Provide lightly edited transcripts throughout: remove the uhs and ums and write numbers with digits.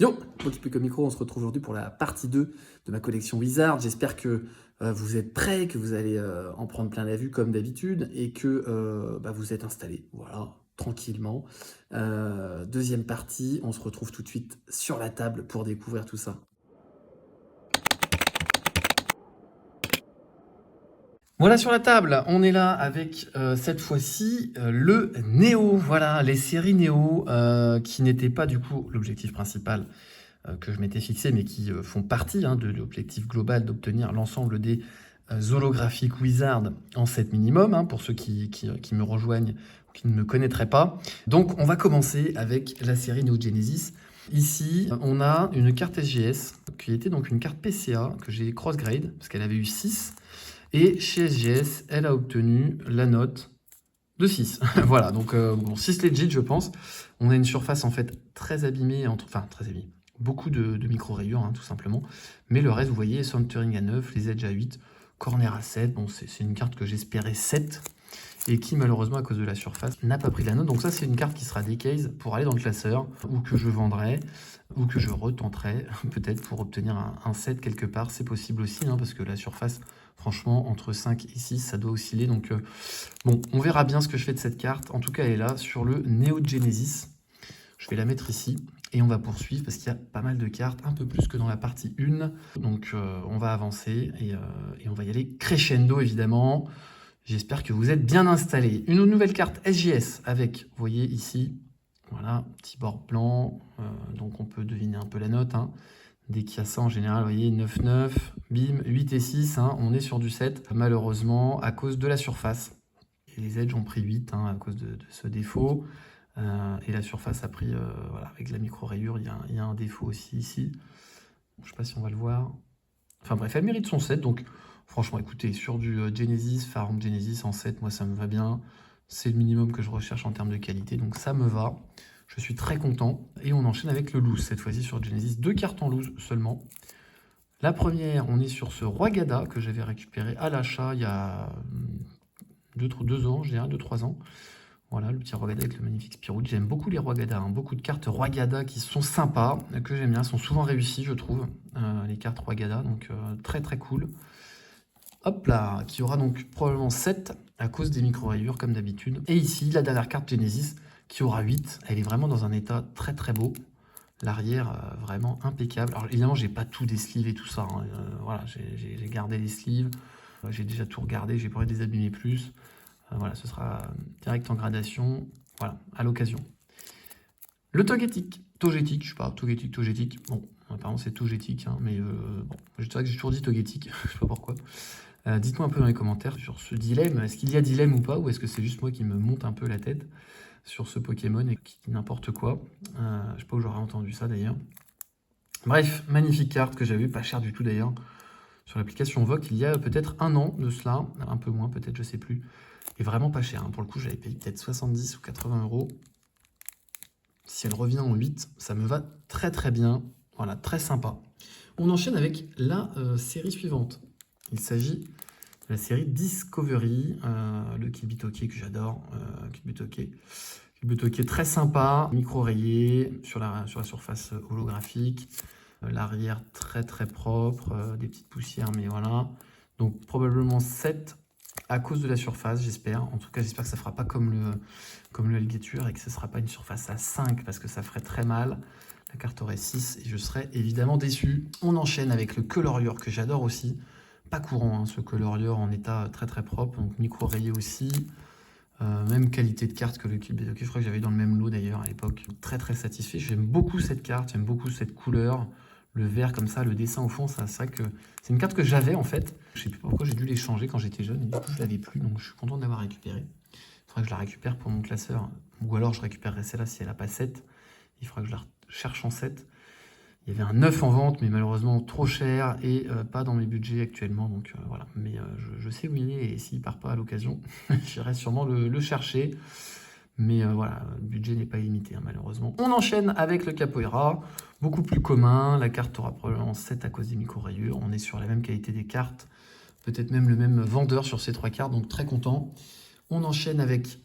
Yo, Occupé comme micro, on se retrouve aujourd'hui pour la partie 2 de ma collection Wizard. J'espère que vous êtes prêts, que vous allez en prendre plein la vue comme d'habitude et que vous êtes installés, voilà, tranquillement. Deuxième partie, on se retrouve tout de suite sur la table pour découvrir tout ça. Voilà sur la table, on est là avec cette fois-ci le Néo, voilà, les séries Néo qui n'étaient pas du coup l'objectif principal que je m'étais fixé, mais qui font partie de l'objectif global d'obtenir l'ensemble des holographiques Wizard en 7 minimum, pour ceux qui me rejoignent ou qui ne me connaîtraient pas. Donc on va commencer avec la série Neo Genesis. Ici, on a une carte SGS, qui était donc une carte PCA, que j'ai cross-grade, parce qu'elle avait eu 6. Et chez SGS, elle a obtenu la note de 6. Voilà, donc 6 legit, je pense. On a une surface en fait très abîmée, enfin très abîmée. Beaucoup de micro-rayures, tout simplement. Mais le reste, vous voyez, centering à 9, les edges à 8, corner à 7. Bon, c'est une carte que j'espérais 7 et qui, malheureusement, à cause de la surface, n'a pas pris la note. Donc ça, c'est une carte qui sera decase pour aller dans le classeur, ou que je vendrai, ou que je retenterai, peut-être, pour obtenir un 7 quelque part. C'est possible aussi, parce que la surface, franchement, entre 5 et 6, ça doit osciller. Donc, bon, on verra bien ce que je fais de cette carte. En tout cas, elle est là, sur le Neo Genesis. Je vais la mettre ici et on va poursuivre parce qu'il y a pas mal de cartes, un peu plus que dans la partie 1. Donc on va avancer et on va y aller crescendo évidemment. J'espère que vous êtes bien installés. Une nouvelle carte SGS avec, vous voyez ici, voilà, petit bord blanc. Donc on peut deviner un peu la note. Dès qu'il y a ça en général, vous voyez, 9-9, bim, 8 et 6, on est sur du 7. Malheureusement, à cause de la surface. Et les edges ont pris 8 à cause de ce défaut. Et la surface a pris, voilà, avec la micro-rayure, il y a un défaut aussi ici. Je ne sais pas si on va le voir. Enfin bref, elle mérite son 7. Donc franchement, écoutez, sur du Genesis, Farm Genesis en 7, moi ça me va bien. C'est le minimum que je recherche en termes de qualité, donc ça me va. Je suis très content. Et on enchaîne avec le loose, cette fois-ci sur Genesis. 2 cartes en loose seulement. La première, on est sur ce Roi Gada que j'avais récupéré à l'achat il y a 2 ans, je dirais, 2-3 ans. Voilà, le petit Roi Gada avec le magnifique Spirou. J'aime beaucoup les Roi Gada, beaucoup de cartes Roi Gada qui sont sympas, que j'aime bien, sont souvent réussies, je trouve, les cartes Roi Gada, donc très très cool. Hop là, qui aura donc probablement 7 à cause des micro-rayures comme d'habitude. Et ici, la dernière carte Genesis qui aura 8. Elle est vraiment dans un état très très beau. L'arrière, vraiment impeccable. Alors évidemment, j'ai pas tout des sleeves et tout ça. Voilà, j'ai gardé les sleeves. J'ai déjà tout regardé, j'ai pas envie de les abîmer plus. Voilà, ce sera direct en gradation, voilà, à l'occasion. Le Togetic, je sais pas, Togetic, bon, apparemment c'est Togetic, mais bon, c'est vrai que j'ai toujours dit Togetic, je sais pas pourquoi. Dites-moi un peu dans les commentaires sur ce dilemme, est-ce qu'il y a dilemme ou pas, ou est-ce que c'est juste moi qui me monte un peu la tête sur ce Pokémon et qui dit n'importe quoi. Je sais pas où j'aurais entendu ça d'ailleurs. Bref, magnifique carte que j'avais, pas cher du tout d'ailleurs, sur l'application Vogue il y a peut-être 1 an de cela, un peu moins peut-être, je sais plus. Et vraiment pas cher. Pour le coup, j'avais payé peut-être 70 ou 80 euros. Si elle revient en 8, ça me va très très bien. Voilà, très sympa. On enchaîne avec la série suivante. Il s'agit de la série Discovery, le Kibitoki que j'adore. Kibitoki très sympa, micro-rayé sur la surface holographique. L'arrière très très propre, des petites poussières, mais voilà. Donc probablement 7 à cause de la surface, j'espère. En tout cas, j'espère que ça ne fera pas comme le Alligator et que ce ne sera pas une surface à 5 parce que ça ferait très mal. La carte aurait 6 et je serais évidemment déçu. On enchaîne avec le Colorior que j'adore aussi. Pas courant, ce Colorior en état très très propre, donc micro-rayé aussi. Même qualité de carte que le Cube. Je crois que j'avais dans le même lot d'ailleurs à l'époque. Très très satisfait. J'aime beaucoup cette carte, j'aime beaucoup cette couleur. Le vert comme ça, le dessin au fond, c'est ça que c'est une carte que j'avais en fait. Je sais plus pourquoi j'ai dû les changer quand j'étais jeune et du coup je l'avais plus, donc je suis content de l'avoir récupéré. Il faudra que je la récupère pour mon classeur, ou alors je récupérerai celle-là si elle n'a pas 7. Il faudra que je la cherche en 7. Il y avait un 9 en vente, mais malheureusement trop cher et pas dans mes budgets actuellement. Donc voilà, mais je sais où il est et s'il part pas à l'occasion, j'irai sûrement le chercher. Mais voilà, le budget n'est pas limité, malheureusement. On enchaîne avec le Capoeira, beaucoup plus commun. La carte aura probablement 7 à cause des micro-rayures. On est sur la même qualité des cartes, peut-être même le même vendeur sur ces 3 cartes, donc très content. On enchaîne avec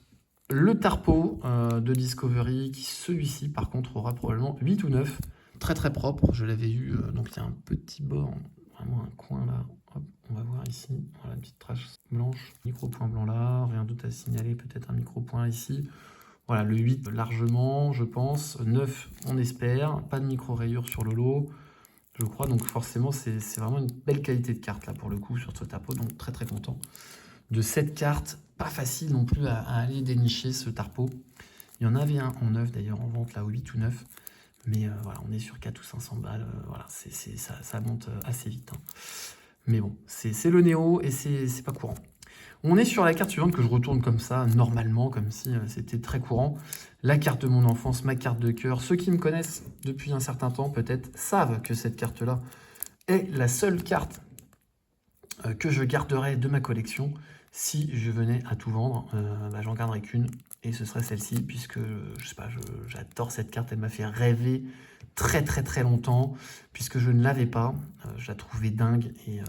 le Tarpo de Discovery, qui celui-ci par contre aura probablement 8 ou 9. très très propre. Je l'avais eu, donc il y a un petit bord, vraiment un coin là. Hop, on va voir ici, voilà, une petite trace blanche, micro-point blanc là, rien d'autre à signaler, peut-être un micro-point ici. Voilà, le 8 largement, je pense. 9, on espère. Pas de micro-rayures sur le lot, je crois. Donc forcément, c'est vraiment une belle qualité de carte là pour le coup sur ce Tarpo. Donc très très content de cette carte. Pas facile non plus à aller dénicher ce Tarpo. Il y en avait un en 9 d'ailleurs en vente là, au 8 ou 9. Mais voilà, on est sur 4 ou 500 balles. Voilà, ça monte assez vite, hein. Mais bon, c'est le Néo et c'est pas courant. On est sur la carte suivante que je retourne comme ça, normalement, comme si c'était très courant. La carte de mon enfance, ma carte de cœur. Ceux qui me connaissent depuis un certain temps, peut-être, savent que cette carte-là est la seule carte que je garderai de ma collection. Si je venais à tout vendre, j'en garderais qu'une, et ce serait celle-ci, puisque, je sais pas, j'adore cette carte, elle m'a fait rêver très très très longtemps, puisque je ne l'avais pas, je la trouvais dingue, et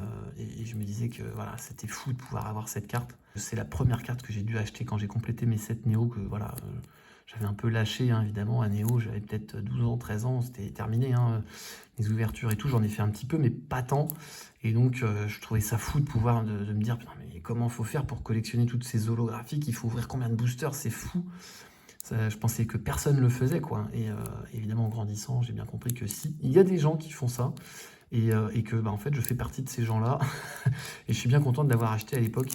je me disais que voilà, c'était fou de pouvoir avoir cette carte. C'est la première carte que j'ai dû acheter quand j'ai complété mes 7 Néo, que voilà, j'avais un peu lâché, hein, évidemment, à Néo, j'avais peut-être 12 ans, 13 ans, c'était terminé, hein, les ouvertures et tout, j'en ai fait un petit peu, mais pas tant. Et donc, je trouvais ça fou de pouvoir de me dire, putain, mais comment faut faire pour collectionner toutes ces holographiques? Il faut ouvrir combien de boosters? C'est fou. Ça, je pensais que personne le faisait, quoi. Et évidemment, en grandissant, j'ai bien compris que si, il y a des gens qui font ça. Et que, en fait, je fais partie de ces gens-là. Et je suis bien content de l'avoir acheté à l'époque.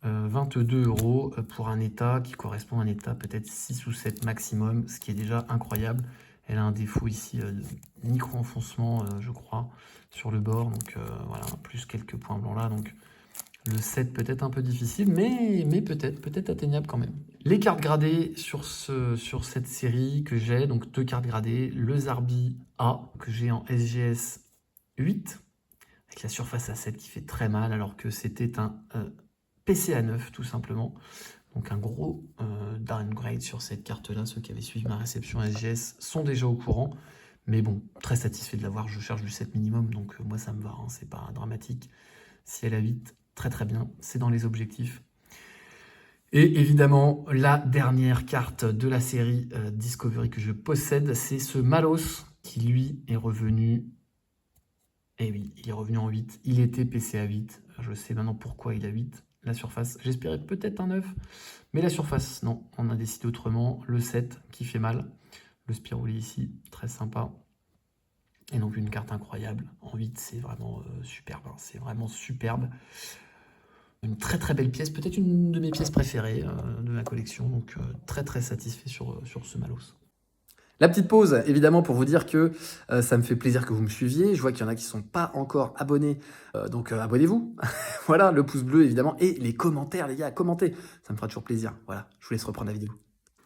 22 € pour un état qui correspond à un état peut-être 6 ou 7 maximum, ce qui est déjà incroyable. Elle a un défaut ici de micro-enfoncement, je crois, sur le bord. Donc voilà, plus quelques points blancs là. Donc le 7 peut-être un peu difficile, mais peut-être atteignable quand même. Les cartes gradées sur cette série que j'ai, donc 2 cartes gradées. Le Zarbi A, que j'ai en SGS 8, avec la surface à 7 qui fait très mal, alors que c'était un PCA 9 tout simplement. Donc un gros downgrade sur cette carte-là. Ceux qui avaient suivi ma réception SGS sont déjà au courant. Mais bon, très satisfait de l'avoir. Je cherche du 7 minimum, donc moi ça me va, hein, c'est pas dramatique. Si elle a 8, très très bien, c'est dans les objectifs. Et évidemment, la dernière carte de la série Discovery que je possède, c'est ce Malos, qui lui est revenu. Et oui, il est revenu en 8. Il était PCA 8. Je sais maintenant pourquoi il a 8. La surface, j'espérais peut-être un 9. Mais la surface, non. On a décidé autrement. Le 7 qui fait mal. Le Spiroli ici, très sympa. Et donc une carte incroyable. En 8, c'est vraiment superbe, hein. C'est vraiment superbe. Une très très belle pièce. Peut-être une de mes pièces préférées de ma collection. Donc très très satisfait sur ce Malos. La petite pause, évidemment, pour vous dire que ça me fait plaisir que vous me suiviez. Je vois qu'il y en a qui ne sont pas encore abonnés, donc abonnez-vous. Voilà, le pouce bleu, évidemment, et les commentaires, les gars, commentez. Ça me fera toujours plaisir. Voilà, je vous laisse reprendre la vidéo.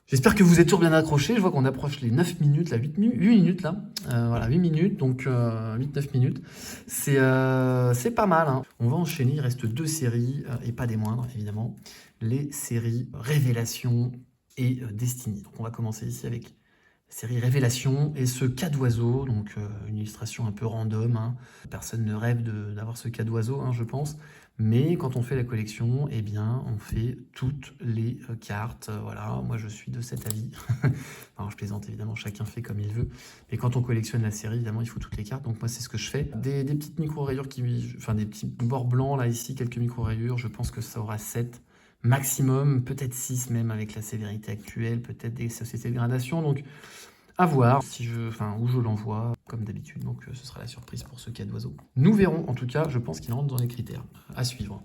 J'espère que vous êtes toujours bien accrochés. Je vois qu'on approche les 9 minutes, là, 8 minutes, là. Voilà, 8 minutes, donc 8-9 minutes. C'est pas mal, hein. On va enchaîner, il reste 2 séries, et pas des moindres, évidemment. Les séries Révélation et Destiny. Donc on va commencer ici avec série Révélation et ce cas d'oiseau, donc une illustration un peu random, hein. Personne ne rêve d'avoir ce cas d'oiseau, hein, je pense. Mais quand on fait la collection, eh bien, on fait toutes les cartes. Voilà, moi je suis de cet avis. Alors je plaisante évidemment, chacun fait comme il veut. Mais quand on collectionne la série, évidemment, il faut toutes les cartes. Donc moi c'est ce que je fais. Des petites micro-rayures, enfin des petits bords blancs là ici, quelques micro-rayures. Je pense que ça aura 7 maximum, peut-être 6 même avec la sévérité actuelle, peut-être des sociétés de gradation. Donc à voir si où je l'envoie, comme d'habitude. Donc ce sera la surprise pour ce cas d'oiseau. Nous verrons, en tout cas, je pense qu'il rentre dans les critères. À suivre.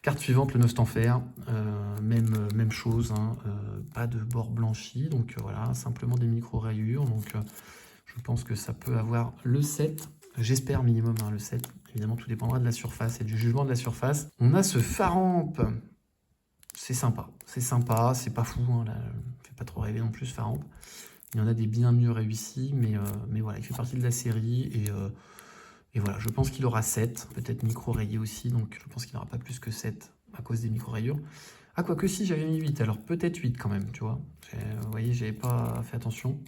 Carte suivante, le Nostenfer. Même chose, hein, pas de bord blanchi. Donc voilà, simplement des micro-rayures. Donc je pense que ça peut avoir le 7. J'espère minimum, hein, le 7. Évidemment, tout dépendra de la surface et du jugement de la surface. On a ce Pharamp. C'est sympa, c'est pas fou, hein, là, fait pas trop rêver non plus Pharamp. Il y en a des bien mieux réussis, mais voilà, il fait partie de la série, et voilà, je pense qu'il aura 7, peut-être micro-rayé aussi, donc je pense qu'il n'aura pas plus que 7 à cause des micro-rayures. Ah, quoique si, j'avais mis 8, alors peut-être 8 quand même, tu vois. Vous voyez, j'avais pas fait attention.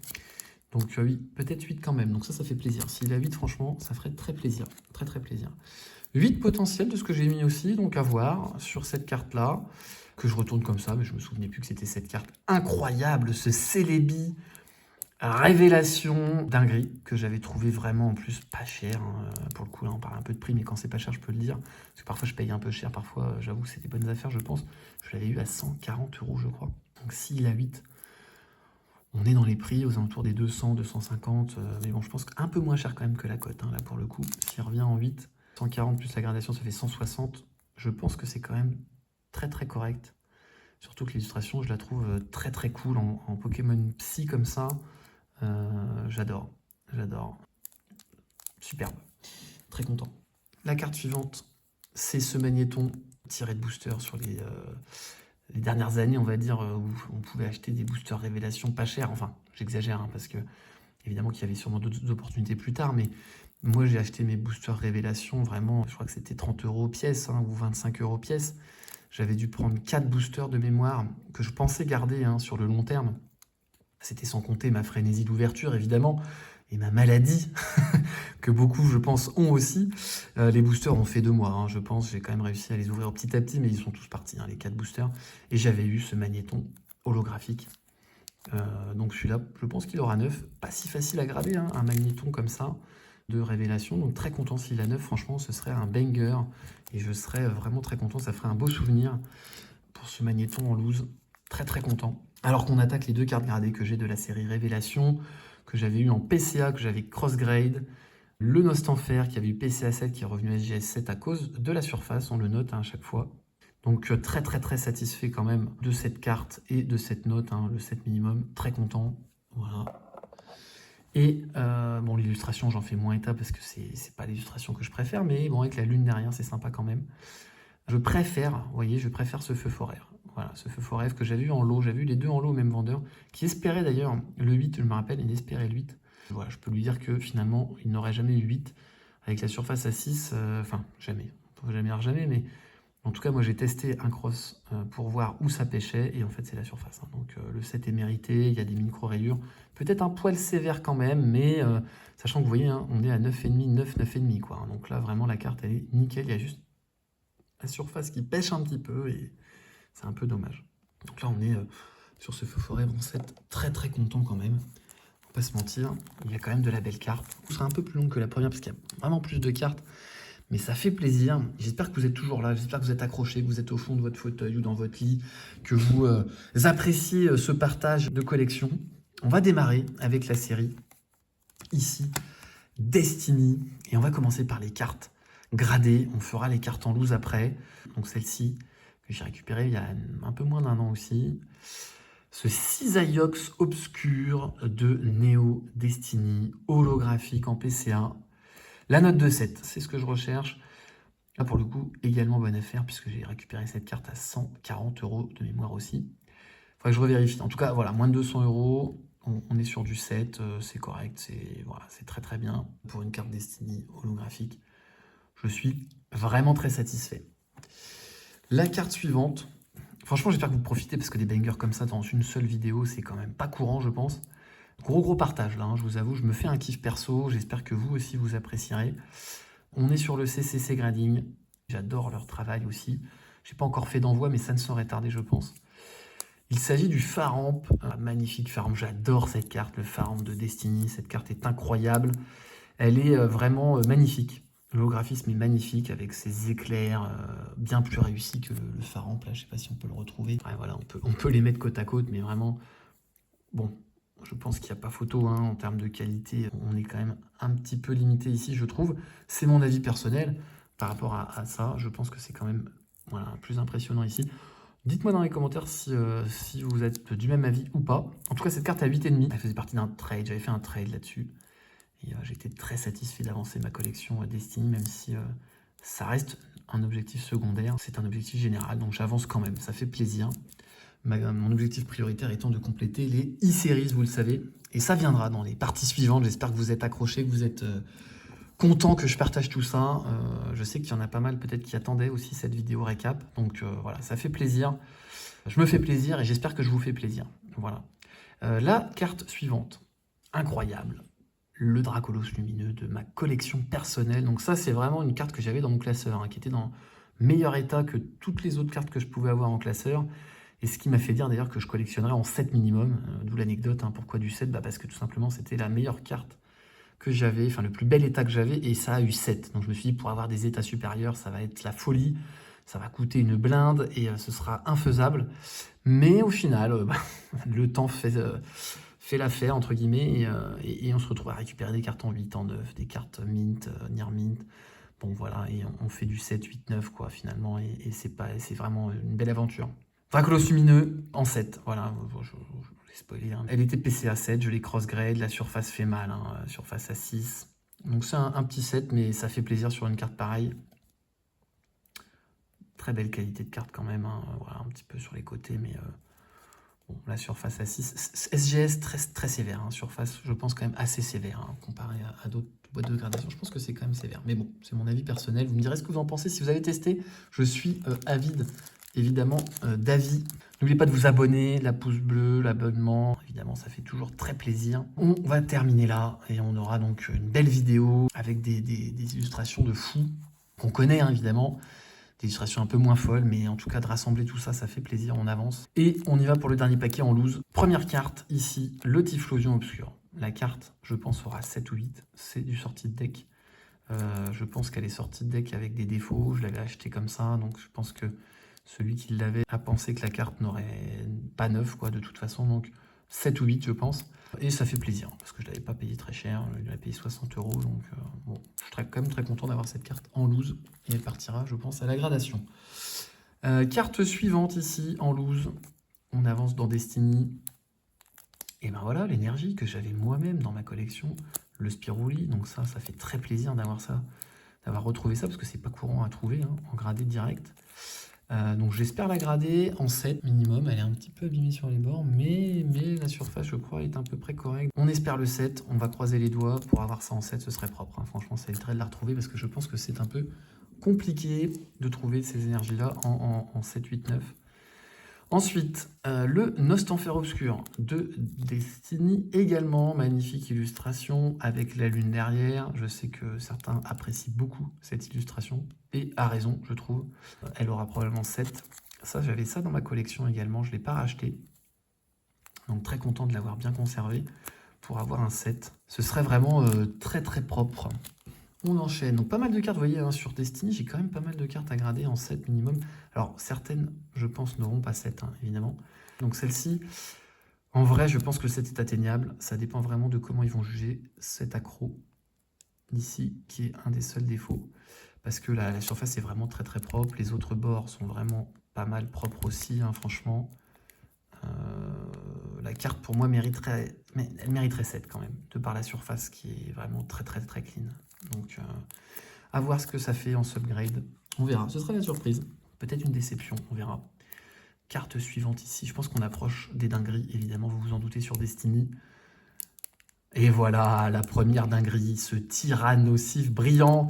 Donc oui, peut-être 8 quand même, donc ça fait plaisir. S'il a 8, franchement, ça ferait très plaisir, très très plaisir. 8 potentiels de ce que j'ai mis aussi, donc à voir sur cette carte-là, que je retourne comme ça, mais je me souvenais plus que c'était cette carte incroyable, ce Celebi Révélation dinguerie que j'avais trouvé vraiment en plus pas cher. Hein. Pour le coup, là, on parle un peu de prix, mais quand c'est pas cher, je peux le dire. Parce que parfois, je paye un peu cher. Parfois, j'avoue que c'est des bonnes affaires, je pense. Je l'avais eu à 140 €, je crois. Donc, s'il a 8, on est dans les prix aux alentours des 200, 250. Mais bon, je pense qu'un peu moins cher quand même que la cote, hein, là, pour le coup. S'il revient en 8, 140 plus la gradation, ça fait 160. Je pense que c'est quand même très, très correct. Surtout que l'illustration, je la trouve très, très cool en Pokémon Psy comme ça. J'adore, j'adore. Superbe, très content. La carte suivante, c'est ce magnéton tiré de booster sur les dernières années, on va dire, où on pouvait acheter des boosters révélations pas chers. Enfin, j'exagère, hein, parce que évidemment qu'il y avait sûrement d'autres opportunités plus tard, mais moi j'ai acheté mes boosters révélations vraiment, je crois que c'était 30 € pièce, hein, ou 25 € pièce. J'avais dû prendre 4 boosters de mémoire que je pensais garder, hein, sur le long terme. C'était sans compter ma frénésie d'ouverture, évidemment, et ma maladie, que beaucoup, je pense, ont aussi. Les boosters ont fait 2 mois, hein, je pense. J'ai quand même réussi à les ouvrir petit à petit, mais ils sont tous partis, hein, les 4 boosters. Et j'avais eu ce magnéton holographique. Donc celui-là, je pense qu'il aura 9. Pas si facile à grader, hein, un magnéton comme ça, de révélation. Donc très content s'il a 9. Franchement, ce serait un banger. Et je serais vraiment très content. Ça ferait un beau souvenir pour ce magnéton en loose. Très très content. Alors qu'on attaque les 2 cartes gradées que j'ai de la série Révélation, que j'avais eu en PCA, que j'avais cross-grade, le Nostanfer qui avait eu PCA 7 qui est revenu SGS 7 à cause de la surface, on le note, hein, à chaque fois. Donc très très très satisfait quand même de cette carte et de cette note, hein, le 7 minimum, très content. Voilà. Et bon, l'illustration, j'en fais moins état parce que c'est pas l'illustration que je préfère, mais bon, avec la lune derrière, c'est sympa quand même. Je préfère, vous voyez, je préfère ce feu forêt. Voilà, ce feu forêt que j'avais eu en lot. J'avais eu les 2 en lot au même vendeur, qui espérait d'ailleurs le 8, je me rappelle, il espérait le 8. Voilà, je peux lui dire que finalement, il n'aurait jamais eu 8 avec la surface à 6. Enfin, jamais. On peut jamais dire jamais, mais en tout cas, moi j'ai testé un cross pour voir où ça pêchait, et en fait, c'est la surface. Hein. Donc le 7 est mérité, il y a des micro-rayures. Peut-être un poil sévère quand même, mais sachant que vous voyez, hein, on est à 9,5, 9, 9,5, quoi. Donc là, vraiment, la carte, elle est nickel. Il y a juste la surface qui pêche un petit peu, et c'est un peu dommage. Donc là, on est sur ce feu forêt en 7, très très content quand même. Faut pas se mentir, il y a quand même de la belle carte. Ce sera un peu plus longue que la première parce qu'il y a vraiment plus de cartes, mais ça fait plaisir. J'espère que vous êtes toujours là, j'espère que vous êtes accrochés, que vous êtes au fond de votre fauteuil ou dans votre lit, que vous appréciez ce partage de collection. On va démarrer avec la série, ici, Destiny, et on va commencer par les cartes gradées. On fera les cartes en loose après. Donc celle-ci, que j'ai récupérée il y a un peu moins d'1 an aussi. Ce Cisaiox obscur de Neo Destiny, holographique en PCA. La note de 7, c'est ce que je recherche. Là, pour le coup, également bonne affaire, puisque j'ai récupéré cette carte à 140 € de mémoire aussi. Faudrait que je revérifie. En tout cas, voilà, moins de 200 €. On est sur du 7, c'est correct, c'est très très bien. Pour une carte Destiny holographique, je suis vraiment très satisfait. La carte suivante, franchement, j'espère que vous profitez, parce que des bangers comme ça dans une seule vidéo, c'est quand même pas courant, je pense. Gros partage là, hein, je vous avoue, je me fais un kiff perso, j'espère que vous aussi vous apprécierez. On est sur le CCC Grading, j'adore leur travail aussi. J'ai pas encore fait d'envoi, mais ça ne saurait tarder, je pense. Il s'agit du Faramp, un magnifique Faramp, j'adore cette carte, le Faramp de Destiny, cette carte est incroyable. Elle est vraiment magnifique. Le graphisme est magnifique avec ses éclairs bien plus réussis que le Faramp. Là, je sais pas si on peut le retrouver. Ouais, voilà, on peut les mettre côte à côte, mais vraiment, bon, je pense qu'il n'y a pas photo hein, en termes de qualité. On est quand même un petit peu limité ici, je trouve. C'est mon avis personnel par rapport à ça. Je pense que c'est quand même voilà, plus impressionnant ici. Dites-moi dans les commentaires si vous êtes du même avis ou pas. En tout cas, cette carte à 8,5, elle faisait partie d'un trade. J'avais fait un trade là-dessus. Et j'étais très satisfait d'avancer ma collection Destiny, même si ça reste un objectif secondaire. C'est un objectif général, donc j'avance quand même. Ça fait plaisir. Mon objectif prioritaire étant de compléter les e-series, vous le savez. Et ça viendra dans les parties suivantes. J'espère que vous êtes accrochés, que vous êtes content que je partage tout ça. Je sais qu'il y en a pas mal peut-être qui attendaient aussi cette vidéo récap. Donc voilà, ça fait plaisir. Je me fais plaisir et j'espère que je vous fais plaisir. Voilà. La carte suivante, incroyable. Le Dracolos lumineux de ma collection personnelle. Donc ça, c'est vraiment une carte que j'avais dans mon classeur, hein, qui était dans meilleur état que toutes les autres cartes que je pouvais avoir en classeur. Et ce qui m'a fait dire d'ailleurs que je collectionnerais en 7 minimum, d'où l'anecdote, hein. Pourquoi du 7? Bah parce que tout simplement c'était la meilleure carte que j'avais, enfin le plus bel état que j'avais, et ça a eu 7. Donc je me suis dit, pour avoir des états supérieurs, ça va être la folie, ça va coûter une blinde, et ce sera infaisable. Mais au final, le temps fait l'affaire, entre guillemets, et on se retrouve à récupérer des cartes en 8, en 9, des cartes mint, near mint. Bon voilà, et on fait du 7, 8, 9, quoi, finalement, et c'est vraiment une belle aventure. Dracolos lumineux en 7, voilà, je l'ai spoilé, hein. Elle était PCA 7, je l'ai cross-grade, la surface fait mal, hein, surface à 6. Donc c'est un petit 7, mais ça fait plaisir sur une carte pareille. Très belle qualité de carte quand même, hein, voilà, un petit peu sur les côtés, mais bon, la surface à 6. SGS très sévère, hein, surface je pense quand même assez sévère, hein, comparé à d'autres boîtes de gradation, je pense que c'est quand même sévère. Mais bon, c'est mon avis personnel, vous me direz ce que vous en pensez si vous avez testé. Je suis avide, évidemment, d'avis. N'oubliez pas de vous abonner, la pouce bleue, l'abonnement, évidemment ça fait toujours très plaisir. On va terminer là, et on aura donc une belle vidéo avec des illustrations de fou, qu'on connaît, hein, évidemment. Des illustrations un peu moins folles, mais en tout cas de rassembler tout ça, ça fait plaisir, on avance. Et on y va pour le dernier paquet en loose. Première carte, ici, le Typhlosion Obscur. La carte, je pense, aura 7 ou 8. C'est du sortie de deck. Je pense qu'elle est sortie de deck avec des défauts. Je l'avais acheté comme ça, donc je pense que celui qui l'avait a pensé que la carte n'aurait pas 9, quoi, de toute façon. Donc 7 ou 8, je pense. Et ça fait plaisir, parce que je ne l'avais pas payé très cher. Je l'avais payé 60 €, donc bon, je serais quand même très content d'avoir cette carte en loose. Et elle partira, je pense, à la gradation. Carte suivante ici, en loose. On avance dans Destiny. Et ben voilà, l'énergie que j'avais moi-même dans ma collection. Le Spiruli, donc ça fait très plaisir d'avoir ça, d'avoir retrouvé ça, parce que c'est pas courant à trouver, hein, en gradé direct. Donc j'espère la grader en 7 minimum. Elle est un petit peu abîmée sur les bords, mais la surface, je crois, est à peu près correcte. On espère le 7, on va croiser les doigts. Pour avoir ça en 7, ce serait propre, hein. Franchement, ça éviterait de la retrouver, parce que je pense que c'est un peu compliqué de trouver ces énergies-là en 7, 8, 9. Ensuite, le Nostanfer Obscur de Destiny, également magnifique illustration avec la lune derrière. Je sais que certains apprécient beaucoup cette illustration, et à raison, je trouve. Elle aura probablement 7. Ça, j'avais ça dans ma collection également, je ne l'ai pas racheté. Donc très content de l'avoir bien conservé pour avoir un 7. Ce serait vraiment très propre. On enchaîne. Donc pas mal de cartes, vous voyez, hein, sur Destiny, j'ai quand même pas mal de cartes à grader en 7 minimum. Alors certaines, je pense, n'auront pas 7, hein, évidemment. Donc celle-ci, en vrai, je pense que le 7 est atteignable. Ça dépend vraiment de comment ils vont juger cet accro ici, qui est un des seuls défauts. Parce que la surface est vraiment très propre. Les autres bords sont vraiment pas mal propres aussi, hein, franchement. La carte, pour moi, mériterait 7 quand même, de par la surface qui est vraiment très clean. Donc, à voir ce que ça fait en subgrade. On verra, ce sera la surprise. Peut-être une déception, on verra. Carte suivante ici, je pense qu'on approche des dingueries, évidemment, vous vous en doutez, sur Destiny. Et voilà, la première dinguerie, ce Tyrannosif brillant.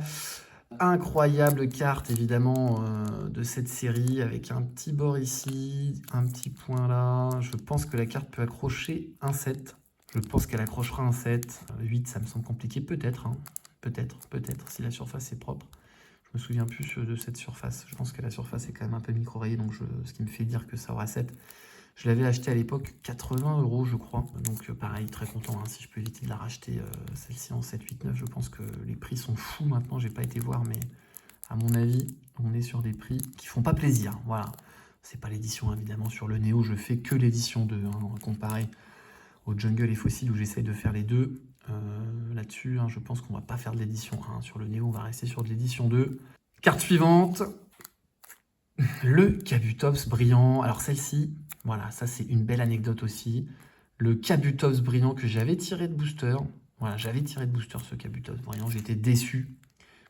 Incroyable carte, évidemment, de cette série, avec un petit bord ici, un petit point là. Je pense que la carte peut accrocher un 7. Je pense qu'elle accrochera un 7. 8, ça me semble compliqué, peut-être, hein. Peut-être, si la surface est propre. Je me souviens plus de cette surface. Je pense que la surface est quand même un peu micro-rayée, donc ce qui me fait dire que ça aura 7. Je l'avais acheté à l'époque 80 €, je crois. Donc pareil, très content, hein, si je peux éviter de la racheter, celle-ci en 7, 8, 9. Je pense que les prix sont fous maintenant, j'ai pas été voir, mais à mon avis, on est sur des prix qui font pas plaisir. Voilà. C'est pas l'édition, évidemment. Sur le Néo, je fais que l'édition 2, hein, comparé au Jungle et Fossil, où j'essaye de faire les deux. Là-dessus, hein, je pense qu'on va pas faire de l'édition 1. Sur le Néo, on va rester sur de l'édition 2. Carte suivante. Le Kabutops brillant. Alors celle-ci, voilà, ça c'est une belle anecdote aussi. Le Kabutops brillant que j'avais tiré de booster. Voilà, j'avais tiré de booster ce Kabutops brillant. J'étais déçu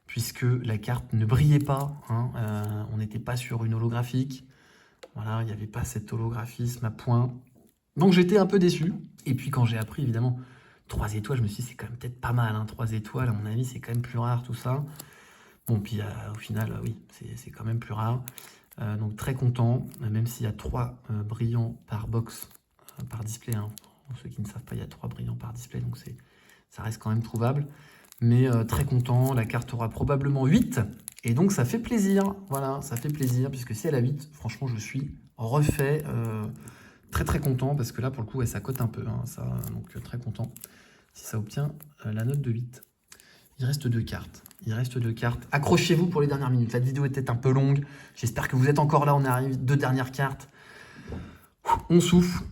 puisque la carte ne brillait pas, hein. On n'était pas sur une holographique. Voilà, il n'y avait pas cet holographisme à point. Donc j'étais un peu déçu. Et puis quand j'ai appris, évidemment, 3 étoiles, je me suis dit c'est quand même peut-être pas mal, hein. 3 étoiles, à mon avis, c'est quand même plus rare tout ça. Bon, puis au final, oui, c'est quand même plus rare. Donc très content, même s'il y a 3 brillants par box, par display, hein. Pour ceux qui ne savent pas, il y a 3 brillants par display, donc ça reste quand même trouvable. Mais très content, la carte aura probablement 8, et donc ça fait plaisir. Voilà, ça fait plaisir, puisque si elle a 8, franchement, je suis refait. Très très content parce que là pour le coup ouais, ça cote un peu, hein, ça, donc très content si ça obtient la note de 8. Il reste 2 cartes. Il reste 2 cartes. Accrochez-vous pour les dernières minutes. La vidéo était un peu longue. J'espère que vous êtes encore là. On arrive. 2 dernières cartes. On souffle.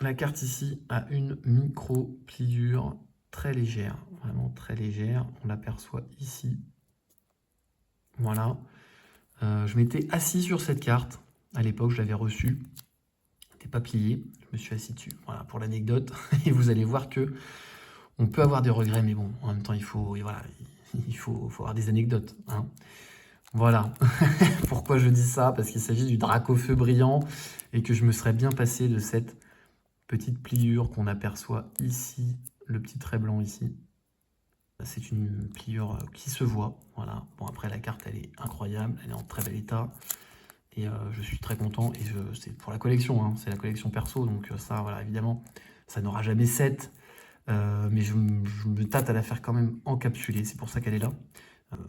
La carte ici a une micro-pliure très légère. Vraiment très légère. On l'aperçoit ici. Voilà. Je m'étais assis sur cette carte. À l'époque, je l'avais reçue. Elle n'était pas pliée. Je me suis assis dessus. Voilà pour l'anecdote. Et vous allez voir que on peut avoir des regrets, mais bon, en même temps, il faut avoir des anecdotes, hein. Voilà. Pourquoi je dis ça? Parce qu'il s'agit du Dracofeu brillant et que je me serais bien passé de cette petite pliure qu'on aperçoit ici, le petit trait blanc ici. C'est une pliure qui se voit, voilà. Bon, après, la carte, elle est incroyable, elle est en très bel état. Et je suis très content, et c'est pour la collection, hein, c'est la collection perso, donc ça, voilà, évidemment, ça n'aura jamais 7. Mais je me tâte à la faire quand même encapsulée, c'est pour ça qu'elle est là.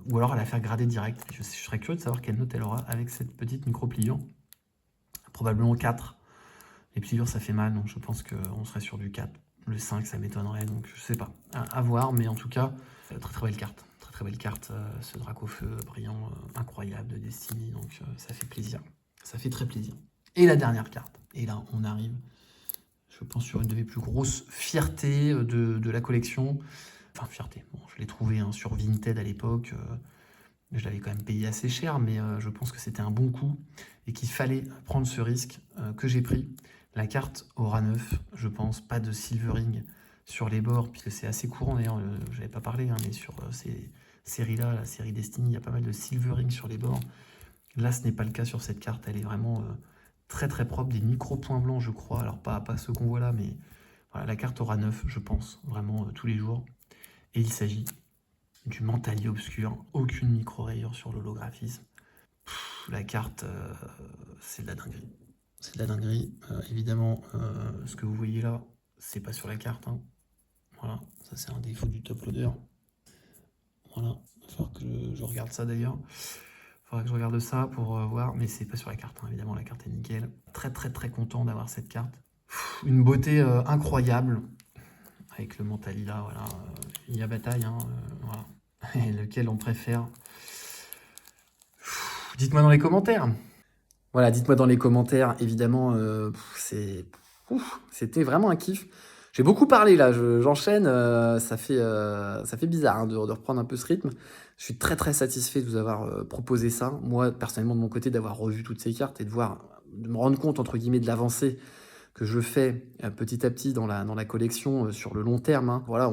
Ou alors à la faire grader direct. Je serais curieux de savoir quelle note elle aura avec cette petite micro-pliure. Probablement 4. Les pliures, ça fait mal, donc je pense qu'on serait sur du 4. Le 5, ça m'étonnerait, donc je sais pas. À voir, mais en tout cas, très très belle carte. Très très belle carte, ce Dracofeu brillant, incroyable de Destiny, donc ça fait plaisir. Ça fait très plaisir. Et la dernière carte. Et là, on arrive, je pense, sur une de mes plus grosses fiertés de la collection. Enfin, fierté. Bon, je l'ai trouvé hein, sur Vinted à l'époque. Je l'avais quand même payé assez cher, mais je pense que c'était un bon coup et qu'il fallait prendre ce risque que j'ai pris. La carte aura 9, je pense, pas de silvering sur les bords, puisque c'est assez courant d'ailleurs, je n'avais pas parlé, hein, mais sur ces séries-là, la série Destiny, il y a pas mal de silvering sur les bords. Là, ce n'est pas le cas sur cette carte, elle est vraiment très très propre, des micro-points blancs, je crois. Alors, pas ceux qu'on voit là, mais voilà, la carte aura 9, je pense, vraiment tous les jours. Et il s'agit du Mentalier Obscur, aucune micro-rayure sur l'holographisme. La carte, c'est de la dinguerie. C'est de la dinguerie. Évidemment, ce que vous voyez là, c'est pas sur la carte, hein. Voilà, ça c'est un défaut du top loader. Voilà, il va falloir que je regarde ça d'ailleurs. Il faudra que je regarde ça pour voir, mais c'est pas sur la carte, hein. Évidemment, la carte est nickel. Très très très content d'avoir cette carte. Une beauté incroyable. Avec le Mentali là, voilà. Il y a bataille, hein, voilà. Et lequel on préfère? Dites-moi dans les commentaires. Voilà, dites-moi dans les commentaires, évidemment, c'était vraiment un kiff. J'ai beaucoup parlé là, j'enchaîne, ça fait bizarre hein, de reprendre un peu ce rythme. Je suis très très satisfait de vous avoir proposé ça. Moi, personnellement, de mon côté, d'avoir revu toutes ces cartes et de me rendre compte, entre guillemets, de l'avancée que je fais petit à petit dans la collection sur le long terme, hein. Voilà,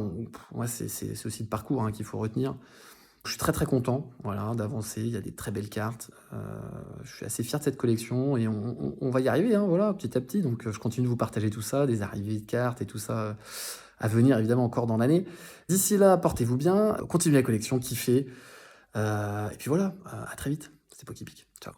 moi, c'est aussi le parcours hein, qu'il faut retenir. Je suis très très content voilà, d'avancer, il y a des très belles cartes. Je suis assez fier de cette collection et on va y arriver hein, voilà, petit à petit. Donc je continue de vous partager tout ça, des arrivées de cartes et tout ça à venir évidemment encore dans l'année. D'ici là, portez-vous bien, continuez la collection, kiffez. Et puis voilà, à très vite. C'était Poképic. Ciao.